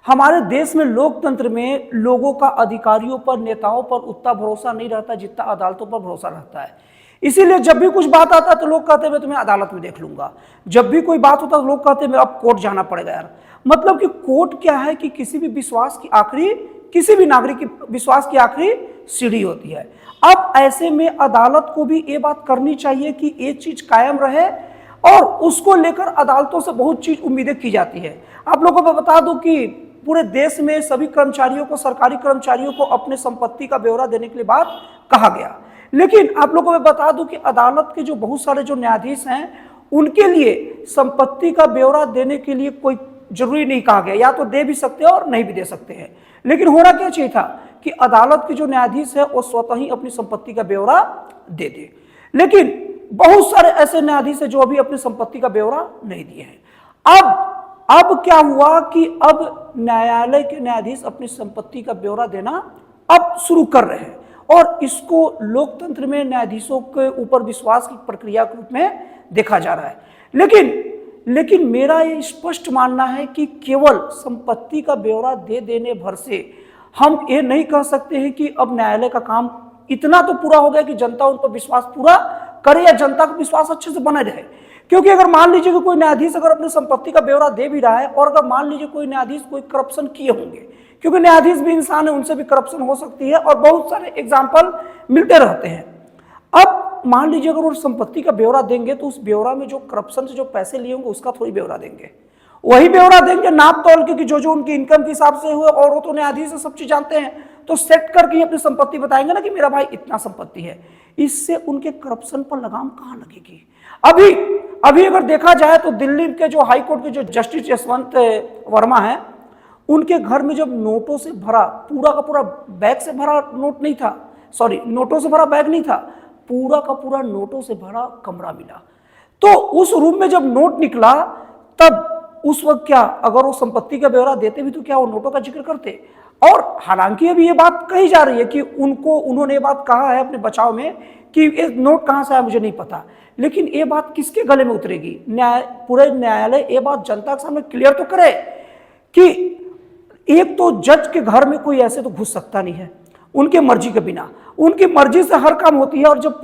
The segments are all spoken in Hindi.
हमारे देश में लोकतंत्र में लोगों का अधिकारियों पर, नेताओं पर उतना भरोसा नहीं रहता जितना अदालतों पर भरोसा रहता है। इसीलिए जब भी कुछ बात आता है तो लोग कहते हैं मैं तुम्हें अदालत में देख लूंगा। जब भी कोई बात होता है तो लोग कहते हैं अब कोर्ट जाना पड़ेगा यार। मतलब कि कोर्ट क्या है कि किसी भी विश्वास की आखिरी, किसी भी नागरिक की विश्वास की आखिरी सीढ़ी होती है। अब ऐसे में अदालत को भी ये बात करनी चाहिए कि ये चीज कायम रहे और उसको लेकर अदालतों से बहुत चीज उम्मीदें की जाती है। आप लोगों को बता दूं कि पूरे देश में सभी कर्मचारियों को, सरकारी कर्मचारियों को अपने संपत्ति का ब्यौरा देने के लिए बात कहा गया, लेकिन आप लोगों को बता दूं कि अदालत के जो बहुत सारे जो न्यायाधीश हैं उनके लिए संपत्ति का ब्यौरा देने के लिए कोई जरूरी नहीं कहा गया, या तो दे भी सकते हैं और नहीं भी दे सकते हैं। लेकिन होना क्या चाहिए था कि अदालत के जो न्यायाधीश है वो स्वतः ही अपनी संपत्ति का ब्यौरा दे दे। लेकिन बहुत सारे ऐसे न्यायाधीश है जो अभी अपनी संपत्ति का ब्यौरा नहीं दिए हैं। अब क्या हुआ कि अब न्यायालय के न्यायाधीश अपनी संपत्ति का ब्यौरा देना अब शुरू कर रहे हैं और इसको लोकतंत्र में न्यायाधीशों के ऊपर विश्वास की प्रक्रिया के रूप में देखा जा रहा है। लेकिन मेरा ये स्पष्ट मानना है कि केवल संपत्ति का ब्यौरा दे देने भर से हम ये नहीं कह सकते हैं कि अब न्यायालय का काम इतना तो पूरा हो गया कि जनता उन पर विश्वास पूरा करे या जनता का विश्वास अच्छे से बने रहे। क्योंकि अगर मान लीजिए कि कोई न्यायाधीश अगर अपनी संपत्ति का ब्यौरा दे भी रहा है और अगर मान लीजिए कोई न्यायाधीश कोई करप्शन किए होंगे, क्योंकि न्यायाधीश भी इंसान है, उनसे भी करप्शन हो सकती है और बहुत सारे एग्जाम्पल मिलते रहते हैं। अब मान लीजिए अगर वो संपत्ति का ब्यौरा देंगे तो उस ब्यौरा में जो करप्शन से जो पैसे लिए होंगे उसका थोड़ी ब्यौरा देंगे, वही ब्यौरा देंगे नाप तोल के कि जो उनकी इनकम के हिसाब से हुए, और वो तो न्यायाधीश से सब चीज जानते हैं, तो सेट करके अपनी संपत्ति बताएंगे ना कि मेरा भाई इतना संपत्ति है। इससे उनके करप्शन पर लगाम कहां लगेगी? अभी अगर देखा जाए तो दिल्ली के जो हाई कोर्ट के जो जस्टिस यशवंत वर्मा है, उनके घर में जब नोटों से भरा पूरा का पूरा बैग से भरा नोट नहीं था, सॉरी नोटों से भरा बैग नहीं था, पूरा का पूरा नोटों से भरा कमरा मिला। तो उस रूम में जब नोट निकला तब उस वक्त क्या अगर वो संपत्ति का ब्यौरा देते भी तो क्या वो नोटों का जिक्र करते? और हालांकि अभी ये बात कही जा रही है कि उन्होंने ये बात कहा है अपने बचाव में कि ये नोट कहां से आया मुझे नहीं पता, लेकिन ये बात किसके गले में उतरेगी? पूरे न्यायालय ये बात जनता के सामने क्लियर तो करे कि एक तो जज के घर में कोई ऐसे तो घुस सकता नहीं है उनके मर्जी के बिना, उनकी मर्जी से हर काम होती है। और जब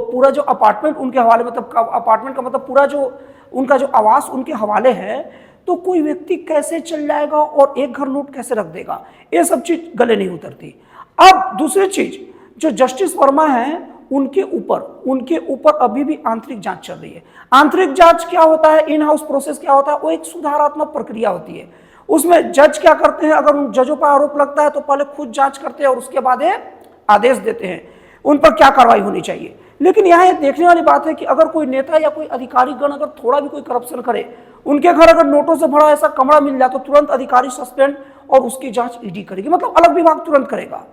पूरा जो अपार्टमेंट उनके हवाले, मतलब अपार्टमेंट का मतलब पूरा जो उनका जो आवास उनके हवाले है, तो कोई व्यक्ति कैसे चल जाएगा और एक घर नोट कैसे रख देगा? ये सब चीज गले नहीं उतरती। अब दूसरी चीज, जो जस्टिस वर्मा है उनके ऊपर अभी भी आंतरिक जांच चल रही है। आंतरिक जांच क्या होता है, इन हाउस प्रोसेस क्या होता है? वो एक सुधारात्मक प्रक्रिया होती है। उसमें जज क्या करते हैं, अगर उन जजों पर आरोप लगता है तो पहले खुद जांच करते हैं और उसके बाद आदेश देते हैं उन पर क्या कार्रवाई होनी चाहिए। लेकिन यहाँ ये देखने वाली बात है कि अगर कोई नेता या कोई अधिकारी गण अगर थोड़ा भी कोई करप्शन करे, उनके घर अगर नोटों से भरा ऐसा कमरा मिल जाए तो तुरंत अधिकारी सस्पेंड और उसकी जांच ईडी करेगी, मतलब अलग विभाग तुरंत करेगा।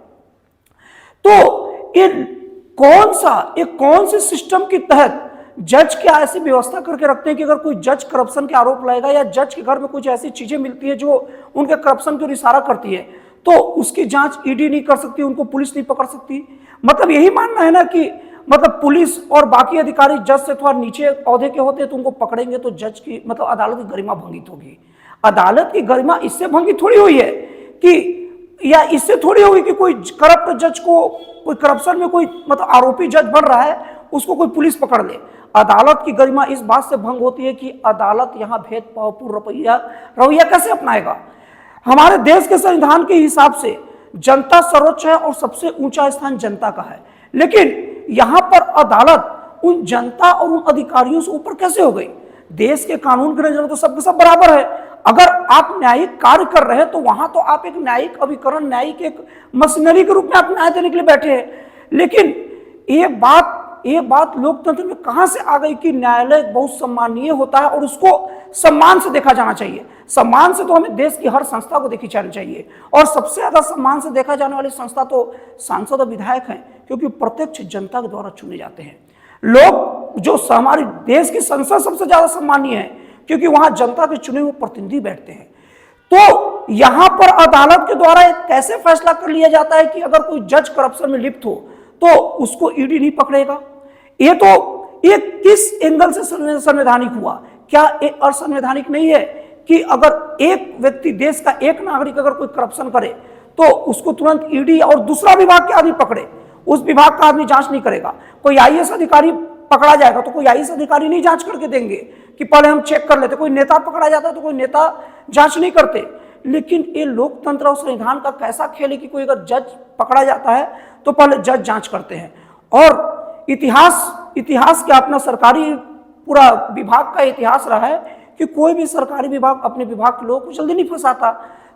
तो ये कौन से सिस्टम के तहत जज क्या ऐसी व्यवस्था करके रखते हैं कि अगर कोई जज करप्शन के आरोप लगाएगा या जज के घर में कुछ ऐसी चीजें मिलती है जो उनके करप्शन की ओर इशारा करती है, तो उसकी जांच ईडी नहीं कर सकती, उनको पुलिस नहीं पकड़ सकती। मतलब यही मानना है ना कि मतलब पुलिस और बाकी अधिकारी जज से थोड़ा नीचे औहदे के होते हैं तो उनको पकड़ेंगे तो जज की, मतलब अदालत की गरिमा भंगित होगी। अदालत की गरिमा इससे भंगित थोड़ी हुई है कि, या इससे थोड़ी होगी कि कोई करप्ट जज को, कोई करप्शन में कोई मतलब आरोपी जज बन रहा है उसको कोई पुलिस पकड़ ले। अदालत की गरिमा इस बात से भंग होती है कि अदालत यहाँ भेदभावपूर्ण रवैया कैसे अपनाएगा। हमारे देश के संविधान के हिसाब से जनता सर्वोच्च है और सबसे ऊंचा स्थान जनता का है, लेकिन यहां पर अदालत उन जनता और उन अधिकारियों से ऊपर कैसे हो गई? देश के कानून के नजर में तो सबके सब बराबर है। अगर आप न्यायिक कार्य कर रहे हैं तो वहां तो आप एक न्यायिक अभिकरण, न्यायिक एक मशीनरी के रूप में आप न्याय देने के लिए बैठे हैं। लेकिन ये बात लोकतंत्र में कहां से आ गई कि न्यायालय बहुत सम्मानीय होता है और उसको सम्मान से देखा जाना चाहिए। सम्मान से तो हमें देश की हर संस्था को देखी जानी चाहिए, और सबसे ज्यादा सम्मान से देखा जाने वाली संस्था तो सांसद और विधायक हैं, क्योंकि प्रत्यक्ष जनता के द्वारा चुने जाते हैं लोग। जो हमारे देश की संसद सबसे ज्यादा सम्मानीय है क्योंकि वहां जनता के चुने हुए प्रतिनिधि बैठते हैं। तो यहां पर अदालत के द्वारा कैसे फैसला कर लिया जाता है कि अगर कोई जज करप्शन में लिप्त हो तो उसको ईडी नहीं पकड़ेगा? ये किस एंगल से संवैधानिक हुआ? क्या ये असंवैधानिक नहीं है कि अगर एक व्यक्ति, देश का एक नागरिक अगर कोई करप्शन करे तो उसको तुरंत ईडी और दूसरा विभाग के आदमी पकड़े, उस विभाग का आदमी जांच नहीं करेगा। कोई आईएएस अधिकारी पकड़ा जाएगा तो कोई आईएएस अधिकारी नहीं जांच करके देंगे कि पहले हम चेक कर लेते। कोई नेता पकड़ा जाता है तो कोई नेता जांच नहीं करते। लेकिन ये लोकतंत्र और संविधान का कैसा खेल है कि कोई अगर जज पकड़ा जाता है तो पहले जज जांच करते हैं। और इतिहास क्या, अपना सरकारी पूरा विभाग का इतिहास रहा है कि कोई भी सरकारी विभाग अपने विभाग के लोगों को जल्दी नहीं फंसाता।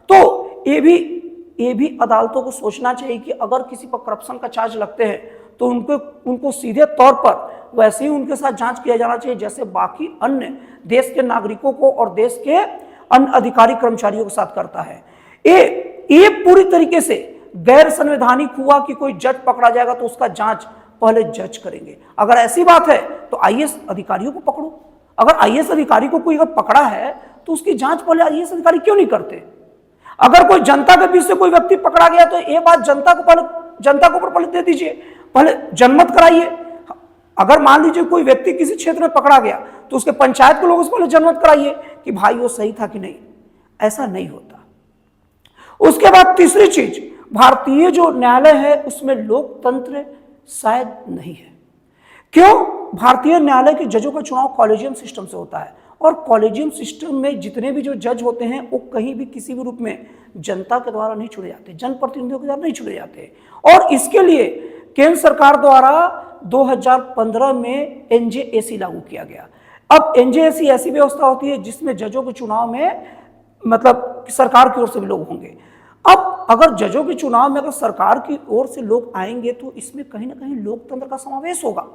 तो ये भी अदालतों को सोचना चाहिए कि अगर किसी पर करप्शन का चार्ज लगते हैं तो उनको सीधे तौर पर वैसे ही उनके साथ जांच किया जाना चाहिए जैसे बाकी अन्य देश के नागरिकों को और देश के अन्य अधिकारी कर्मचारियों के साथ करता है। ये पूरी तरीके से गैर संवैधानिक हुआ कि कोई जज पकड़ा जाएगा तो उसका जांच पहले जज करेंगे। अगर ऐसी बात है तो आईएएस अधिकारियों को पकड़ो। अगर आईएएस अधिकारी को कोई अगर पकड़ा है तो उसकी जांच पहले आईएएस अधिकारी क्यों नहीं करते? अगर कोई जनता के बीच से कोई व्यक्ति पकड़ा गया तो ये बात जनता को ऊपर पहले दे दीजिए, पहले जनमत कराइए। अगर मान लीजिए कोई व्यक्ति किसी क्षेत्र में पकड़ा गया तो उसके पंचायत के लोगों से पहले जनमत कराइए कि भाई वो सही था कि नहीं। ऐसा नहीं होता। उसके बाद तीसरी चीज, भारतीय जो न्यायालय है उसमें लोकतंत्र शायद नहीं है। क्यों? भारतीय न्यायालय के जजों का चुनाव कॉलेजियम सिस्टम से होता है और कॉलेजियम सिस्टम में जितने भी जो जज होते हैं वो कहीं भी किसी भी रूप में जनता के द्वारा नहीं चुने जाते, जनप्रतिनिधियों के द्वारा नहीं चुने जाते। और इसके लिए केंद्र सरकार द्वारा 2015 में एनजेएसी लागू किया गया। अब एनजेएसी ऐसी व्यवस्था होती है जिसमें जजों के चुनाव में मतलब सरकार की ओर से भी लोग होंगे। अब अगर जजों के चुनाव में अगर सरकार की ओर से लोग आएंगे तो इसमें कहीं ना कहीं लोकतंत्र का समावेश होगा।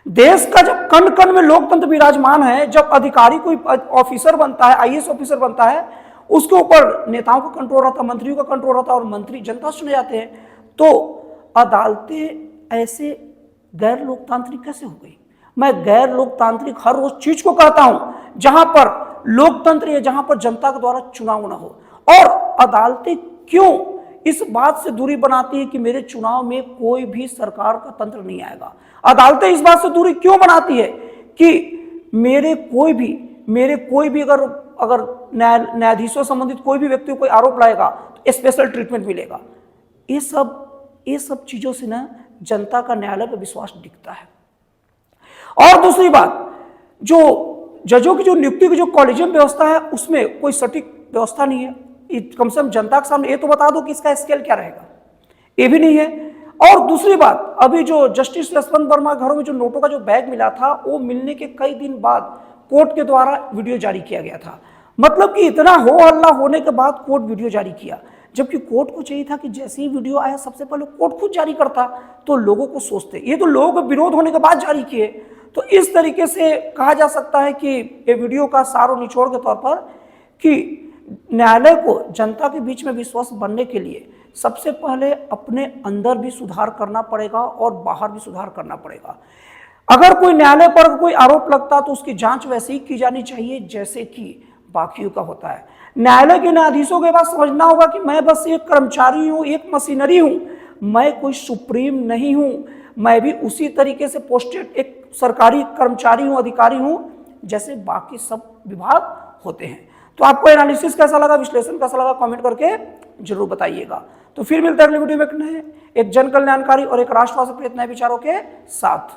देश का जब कण कण में लोकतंत्र विराजमान है, जब अधिकारी कोई ऑफिसर बनता है, आईएएस ऑफिसर बनता है, उसके ऊपर नेताओं का कंट्रोल रहता है, मंत्रियों का कंट्रोल रहता है और मंत्री जनता से चुने जाते हैं, तो अदालतें ऐसे गैर लोकतांत्रिक कैसे हो गई? मैं गैर लोकतांत्रिक हर उस चीज को कहता हूं जहां पर लोकतंत्र या जहां पर जनता के द्वारा चुनाव न हो। और अदालतें क्यों इस बात से दूरी बनाती है कि मेरे चुनाव में कोई भी सरकार का तंत्र नहीं आएगा? अदालतें इस बात से दूरी क्यों बनाती है कि मेरे कोई भी अगर न्यायाधीशों संबंधित कोई भी व्यक्ति को कोई आरोप लाएगा तो स्पेशल ट्रीटमेंट मिलेगा? ये सब चीजों से ना जनता का न्यायालय पर विश्वास दिखता है। और दूसरी बात, जो जजों की जो नियुक्ति की जो कॉलेजियम व्यवस्था है उसमें कोई सटीक व्यवस्था नहीं है। कम से कम जनता के सामने ये तो बता दो कि इसका स्केल क्या रहेगा, ये भी नहीं है। और दूसरी बात, अभी जो जस्टिस यशवंत वर्मा घरों में जो नोटों का जो बैग मिला था वो मिलने के कई दिन बाद कोर्ट के द्वारा वीडियो जारी किया गया था। मतलब कि इतना हो हल्ला होने के बाद कोर्ट वीडियो जारी किया, जबकि कोर्ट को चाहिए था कि जैसे ही वीडियो आया सबसे पहले कोर्ट खुद जारी करता तो लोगों को सोचते। ये तो लोगों का विरोध होने के बाद जारी किए। तो इस तरीके से कहा जा सकता है कि ये वीडियो का सार और निचोड़ के तौर पर कि न्यायालय को जनता के बीच में विश्वास बनने के लिए सबसे पहले अपने अंदर भी सुधार करना पड़ेगा और बाहर भी सुधार करना पड़ेगा। अगर कोई न्यायालय पर कोई आरोप लगता तो उसकी जांच वैसे ही की जानी चाहिए जैसे कि बाकियों का होता है। न्यायालय के न्यायाधीशों के पास समझना होगा कि मैं बस एक कर्मचारी हूं, एक मशीनरी हूं, मैं कोई सुप्रीम नहीं हूं, मैं भी उसी तरीके से पोस्टेड एक सरकारी कर्मचारी हूं, अधिकारी हूं जैसे बाकी सब विभाग होते हैं। तो आपको एनालिसिस कैसा लगा, विश्लेषण कैसा लगा, कमेंट करके जरूर बताइएगा। तो फिर मिलते हैं अगले वीडियो में एक जन कल्याणकारी और एक राष्ट्रवाद से प्रेरित नए विचारों के साथ।